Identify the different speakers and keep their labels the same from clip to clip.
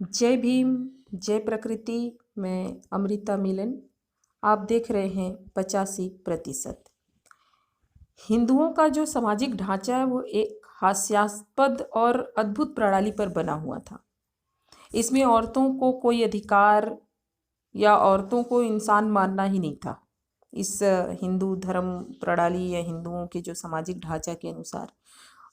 Speaker 1: जय भीम, जय प्रकृति। मैं अमृता मिलन। आप देख रहे हैं 85%। हिंदुओं का जो सामाजिक ढांचा है वो एक हास्यास्पद और अद्भुत प्रणाली पर बना हुआ था। इसमें औरतों को कोई अधिकार या औरतों को इंसान मानना ही नहीं था। इस हिंदू धर्म प्रणाली या हिंदुओं के जो सामाजिक ढांचा के अनुसार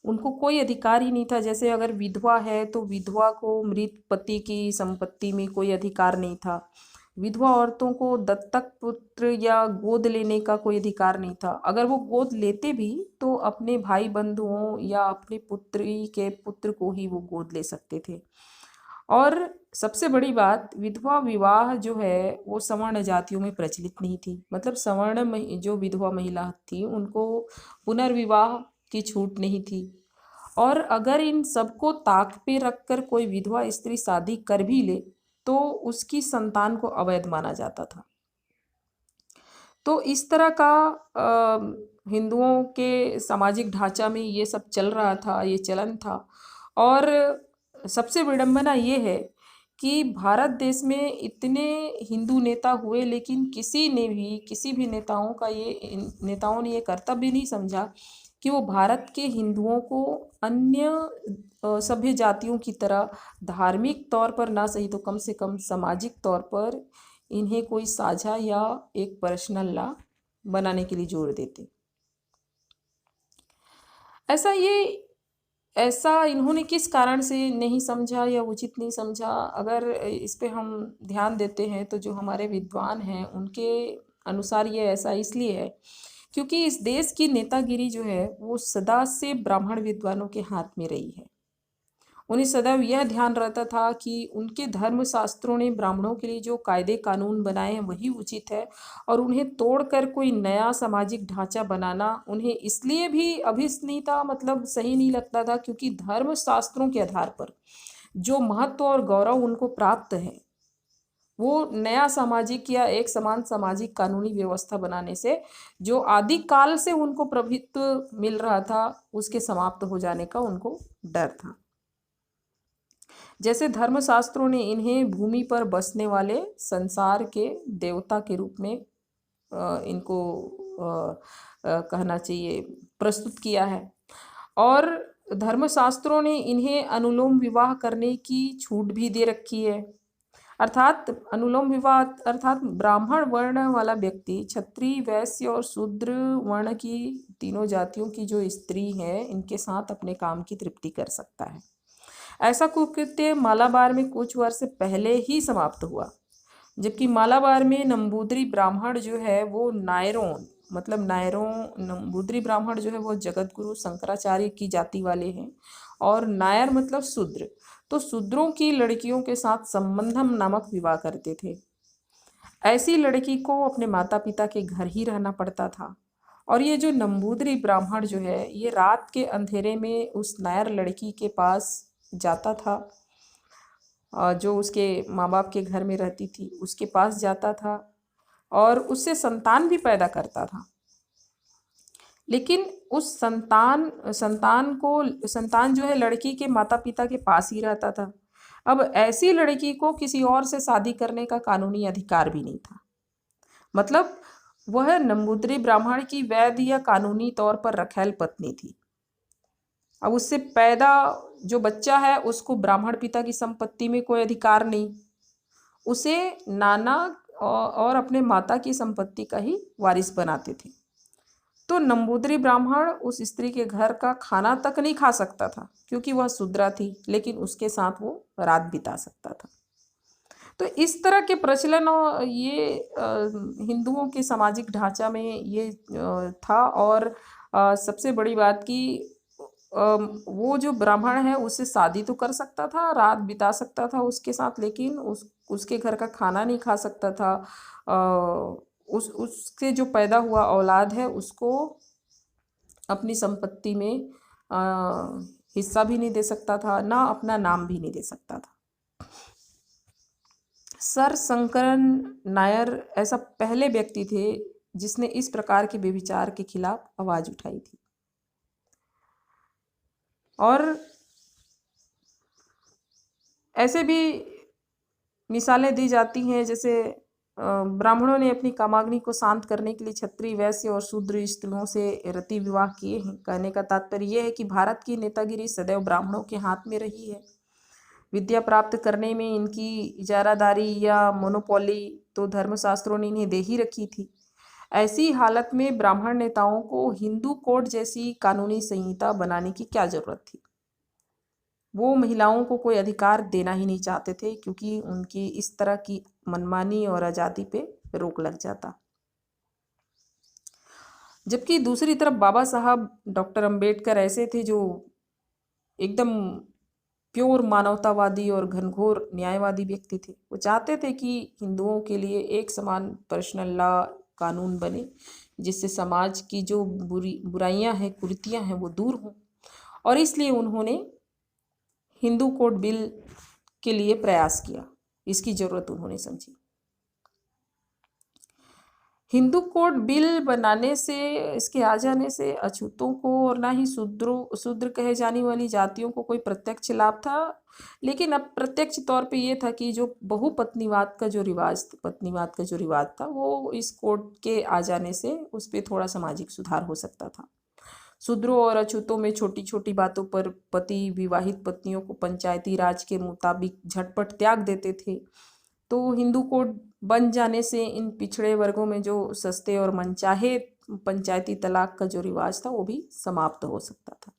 Speaker 1: उनको कोई अधिकार ही नहीं था। जैसे अगर विधवा है तो विधवा को मृत पति की संपत्ति में कोई अधिकार नहीं था। विधवा औरतों को दत्तक पुत्र या गोद लेने का कोई अधिकार नहीं था। अगर वो गोद लेते भी तो अपने भाई बंधुओं या अपने पुत्री के पुत्र को ही वो गोद ले सकते थे। और सबसे बड़ी बात, विधवा विवाह जो है वो सवर्ण जातियों में प्रचलित नहीं थी। मतलब जो विधवा महिला थी उनको पुनर्विवाह की छूट नहीं थी। और अगर इन सबको ताक पे रखकर कोई विधवा स्त्री शादी कर भी ले तो उसकी संतान को अवैध माना जाता था। तो इस तरह का हिंदुओं के सामाजिक ढांचा में ये सब चल रहा था, ये चलन था। और सबसे विडंबना ये है कि भारत देश में इतने हिंदू नेता हुए लेकिन किसी भी नेताओं ने ये कर्तव्य नहीं समझा कि वो भारत के हिंदुओं को अन्य सभ्य जातियों की तरह धार्मिक तौर पर ना सही तो कम से कम सामाजिक तौर पर इन्हें कोई साझा या एक पर्सनल लॉ बनाने के लिए जोर देते। ऐसा इन्होंने किस कारण से नहीं समझा या उचित नहीं समझा, अगर इस पे हम ध्यान देते हैं तो जो हमारे विद्वान हैं उनके अनुसार ये ऐसा इसलिए है क्योंकि इस देश की नेतागिरी जो है वो सदा से ब्राह्मण विद्वानों के हाथ में रही है। उन्हें सदैव यह ध्यान रहता था कि उनके धर्म शास्त्रों ने ब्राह्मणों के लिए जो कायदे कानून बनाए हैं वही उचित है, और उन्हें तोड़कर कोई नया सामाजिक ढांचा बनाना उन्हें इसलिए भी अभिष्ट नहीं था, मतलब सही नहीं लगता था, क्योंकि धर्म शास्त्रों के आधार पर जो महत्व और गौरव उनको प्राप्त है वो नया सामाजिक या एक समान सामाजिक कानूनी व्यवस्था बनाने से जो आदि काल से उनको प्रभुत्व मिल रहा था उसके समाप्त हो जाने का उनको डर था। जैसे धर्मशास्त्रों ने इन्हें भूमि पर बसने वाले संसार के देवता के रूप में इनको कहना चाहिए प्रस्तुत किया है, और धर्मशास्त्रों ने इन्हें अनुलोम विवाह करने की छूट भी दे रखी है। अर्थात अनुलोम विवाह अर्थात ब्राह्मण वर्ण वाला व्यक्ति क्षत्रिय, वैश्य और शूद्र वर्ण की तीनों जातियों की जो स्त्री है इनके साथ अपने काम की तृप्ति कर सकता है। ऐसा कुकृत्य मालाबार में कुछ वर्ष पहले ही समाप्त हुआ, जबकि मालाबार में नंबूदरी ब्राह्मण जो है वो नंबूदरी ब्राह्मण जो है वो जगत गुरु शंकराचार्य की जाति वाले हैं, और नायर मतलब शूद्र, तो शूद्रों की लड़कियों के साथ संबंधम नामक विवाह करते थे। ऐसी लड़की को अपने माता पिता के घर ही रहना पड़ता था, और ये जो नंबूदरी ब्राह्मण जो है ये रात के अंधेरे में उस नायर लड़की के पास जाता था, जो उसके माँ बाप के घर में रहती थी उसके पास जाता था और उससे संतान भी पैदा करता था। लेकिन उस संतान जो है लड़की के माता पिता के पास ही रहता था। अब ऐसी लड़की को किसी और से शादी करने का कानूनी अधिकार भी नहीं था। मतलब वह नंबूदरी ब्राह्मण की वैध या कानूनी तौर पर रखैल पत्नी थी। अब उससे पैदा जो बच्चा है उसको ब्राह्मण पिता की संपत्ति में कोई अधिकार नहीं, उसे नाना और अपने माता की संपत्ति का ही वारिस बनाते थे। तो नंबूदरी ब्राह्मण उस स्त्री के घर का खाना तक नहीं खा सकता था क्योंकि वह शूद्रा थी, लेकिन उसके साथ वो रात बिता सकता था। तो इस तरह के प्रचलन ये हिंदुओं के सामाजिक ढांचा में ये था। और सबसे बड़ी बात कि वो जो ब्राह्मण है उससे शादी तो कर सकता था, रात बिता सकता था उसके साथ, लेकिन उसके घर का खाना नहीं खा सकता था। उसके जो पैदा हुआ औलाद है उसको अपनी संपत्ति में हिस्सा भी नहीं दे सकता था, ना अपना नाम भी नहीं दे सकता था। सर शंकरन नायर ऐसा पहले व्यक्ति थे जिसने इस प्रकार के व्यभिचार के खिलाफ आवाज उठाई थी। और ऐसे भी मिसालें दी जाती हैं, जैसे ब्राह्मणों ने अपनी कामाग्नि को शांत करने के लिए क्षत्रिय, वैश्य और शूद्र स्त्रियों से रति विवाह किए हैं। कहने का तात्पर्य यह है कि भारत की नेतागिरी सदैव ब्राह्मणों के हाथ में रही है। विद्या प्राप्त करने में इनकी इजारादारी या मोनोपोली तो धर्मशास्त्रों ने इन्हें दे ही रखी थी। ऐसी हालत में ब्राह्मण नेताओं को हिंदू कोड जैसी कानूनी संहिता बनाने की क्या जरूरत थी। वो महिलाओं को कोई अधिकार देना ही नहीं चाहते थे, क्योंकि उनकी इस तरह की मनमानी और आज़ादी पे रोक लग जाता। जबकि दूसरी तरफ बाबा साहब डॉक्टर अंबेडकर ऐसे थे जो एकदम प्योर मानवतावादी और घनघोर न्यायवादी व्यक्ति थे। वो चाहते थे कि हिंदुओं के लिए एक समान पर्सनल लॉ कानून बने, जिससे समाज की जो बुराइयां हैं, कुरीतियां हैं, वो दूर हों। और इसलिए उन्होंने हिंदू कोड बिल के लिए प्रयास किया। इसकी जरूरत उन्होंने समझी। हिंदू कोड बिल बनाने से, इसके आ जाने से अछूतों को और ना ही शूद्र कहे जाने वाली जातियों को कोई प्रत्यक्ष लाभ था, लेकिन अप्रत्यक्ष तौर पे ये था कि जो पत्नीवाद का जो रिवाज था, वो इस कोड के आ जाने से उस पर थोड़ा सामाजिक सुधार हो सकता था। शूद्रों और अछूतों में छोटी छोटी बातों पर पति विवाहित पत्नियों को पंचायती राज के मुताबिक झटपट त्याग देते थे। तो हिंदू कोड बन जाने से इन पिछड़े वर्गों में जो सस्ते और मनचाहे पंचायती तलाक का जो रिवाज था, वो भी समाप्त हो सकता था।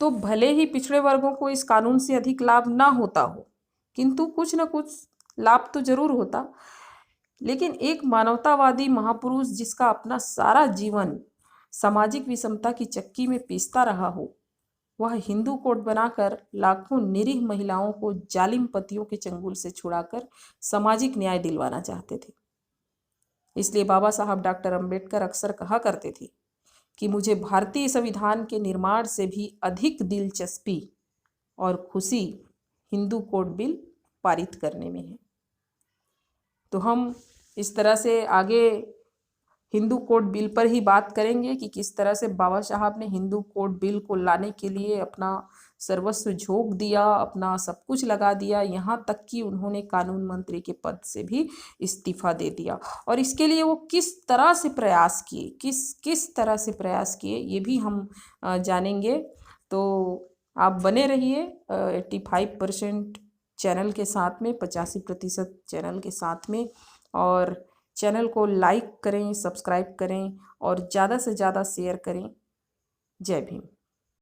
Speaker 1: तो भले ही पिछड़े वर्गों को इस कानून से अधिक लाभ ना होता हो, किंतु कुछ न कुछ लाभ तो जरूर होता। लेकिन एक मानवतावादी महापुरुष जिसका अपना सारा जीवन सामाजिक विषमता की चक्की में पीसता रहा हो, वह हिंदू कोड बनाकर लाखों निरीह महिलाओं को जालिम पतियों के चंगुल से छुड़ाकर सामाजिक न्याय दिलवाना चाहते थे। इसलिए बाबा साहब डॉक्टर अंबेडकर अक्सर कहा करते थे कि मुझे भारतीय संविधान के निर्माण से भी अधिक दिलचस्पी और खुशी हिंदू कोड बिल पारित करने में है। तो हम इस तरह से आगे हिंदू कोड बिल पर ही बात करेंगे कि किस तरह से बाबा साहब ने हिंदू कोड बिल को लाने के लिए अपना सर्वस्व झोंक दिया, अपना सब कुछ लगा दिया, यहाँ तक कि उन्होंने कानून मंत्री के पद से भी इस्तीफा दे दिया। और इसके लिए वो किस तरह से प्रयास किए, किस तरह से प्रयास किए, ये भी हम जानेंगे। तो आप बने रहिए 85% चैनल के साथ में, 85% चैनल के साथ में, और चैनल को लाइक करें, सब्सक्राइब करें और ज़्यादा से ज़्यादा शेयर करें। जय भीम।